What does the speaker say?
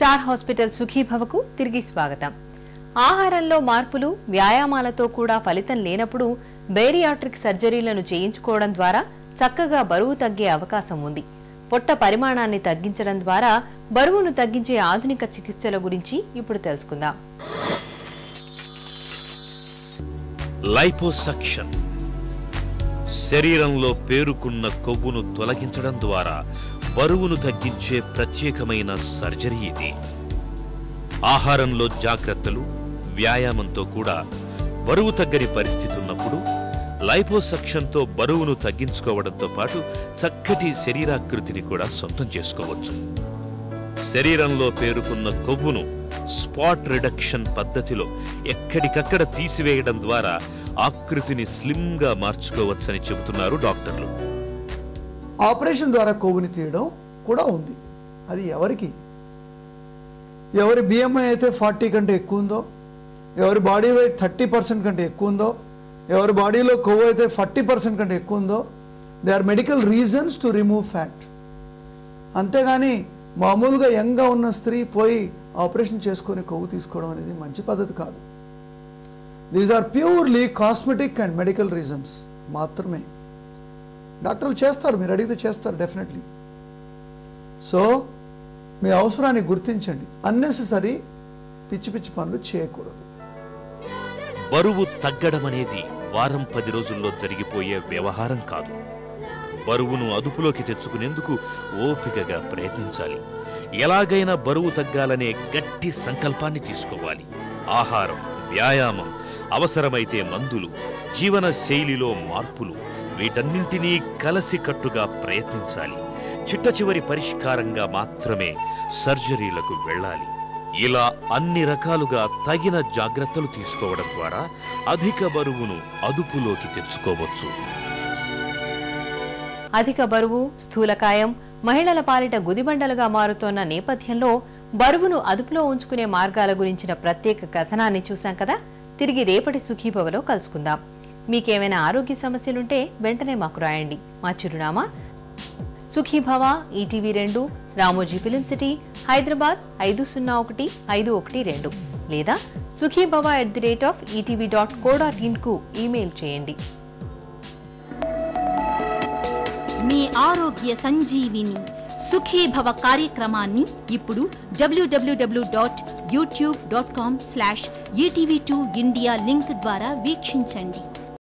Star hospital సుఖీభవకు తిరిగి స్వాగతం. ఆహారంలో మార్పులు, వ్యాయామాలతో కూడా ఫలితం లేనప్పుడు బేరియాట్రిక్ సర్జరీలను చేయించుకోవడం ద్వారా చక్కగా బరువు తగ్గే అవకాశం ఉంది. పొట్ట పరిమాణాన్ని తగ్గించడం ద్వారా బరువును తగ్గించే ఆధునిక చికిత్సల గురించి ఇప్పుడు తెలుసుకుందాం. లైపోసక్షన్ శరీరంలో పేరుకున్న కొవ్వును తొలగించడం ద్వారా బరువును తగ్గించే ప్రత్యేకమైన సర్జరీ ఇది. ఆహారంలో జాగ్రత్తలు, వ్యాయామంతో కూడా బరువు తగ్గని పరిస్థితి ఉన్నప్పుడు లైపోసక్షన్తో బరువును తగ్గించుకోవడంతో పాటు చక్కటి శరీరాకృతిని కూడా సొంతం చేసుకోవచ్చు. శరీరంలో పేరుకున్న కొవ్వును స్పాట్ రిడక్షన్ పద్ధతిలో ఎక్కడికక్కడ తీసివేయడం ద్వారా ఆకృతిని స్లిమ్గా మార్చుకోవచ్చని చెబుతున్నారు డాక్టర్లు. ఆపరేషన్ ద్వారా కొవ్వుని తీయడం కూడా ఉంది. అది ఎవరికి, ఎవరి BMI అయితే 40 కంటే ఎక్కువ ఉందో, ఎవరి బాడీ వెయిట్ 30% కంటే ఎక్కువ ఉందో, ఎవరి బాడీలో కొవ్వు అయితే 40% కంటే ఎక్కువ ఉందో, they are medical reasons to remove fat. అంతేగాని మామూలుగా యంగ్గా ఉన్న స్త్రీ పోయి ఆపరేషన్ చేసుకొని కొవ్వు తీసుకోవడం అనేది మంచి పద్ధతి కాదు. These are purely cosmetic and medical reasons మాత్రమే. డాక్టర్లు చేస్తారు, మీరు అడిగితే చేస్తారు డెఫినెట్లీ. సో మీ అవసరాన్ని గుర్తించండి. అన్నెసెసరీ పిచ్చి పిచ్చి పనులు చేయకూడదు. బరువు తగ్గడం అనేది వారం 10 రోజుల్లో జరిగిపోయే వ్యవహారం కాదు. బరువును అదుపులోకి తెచ్చుకునేందుకు ఓపికగా ప్రయత్నించాలి. ఎలాగైనా బరువు తగ్గాలనే గట్టి సంకల్పాన్ని తీసుకోవాలి. ఆహారం, వ్యాయామం, అవసరమైతే మందులు, జీవన శైలిలో మార్పులు, వీటన్నింటినీ కలసికట్టుగా ప్రయత్నించాలి. చిట్ట చివరి పరిష్కారంగా మాత్రమే సర్జరీలకు వెళ్ళాలి. ఇలా అన్ని రకాలుగా తగిన జాగ్రత్తలు తీసుకోవడం ద్వారా అధిక బరువును అదుపులోకి తెచ్చుకోవచ్చు. అధిక బరువు, స్థూలకాయం మహిళల పాలిట గుదిబండలుగా మారుతోన్న నేపథ్యంలో బరువును అదుపులో ఉంచుకునే మార్గాల గురించిన ప్రత్యేక కథనాన్ని చూశాం కదా. తిరిగి రేపటి సుఖీభవలో కలుసుకుందాం. మీకేమైనా ఆరోగ్య సమస్యలుంటే వెంటనే మాకు రాయండి. మా చిరునామా Sukhibhava, ETV 2, Ramoji film city, Hyderabad 501512 లేదా sukhibhava@etv.co.in కు ఈమెయిల్ చేయండి. మీ ఆరోగ్య సంజీవిని సుఖీభవ కార్యక్రమాన్ని ఇప్పుడు www.youtube.com/etv2india లింక్ ద్వారా వీక్షించండి.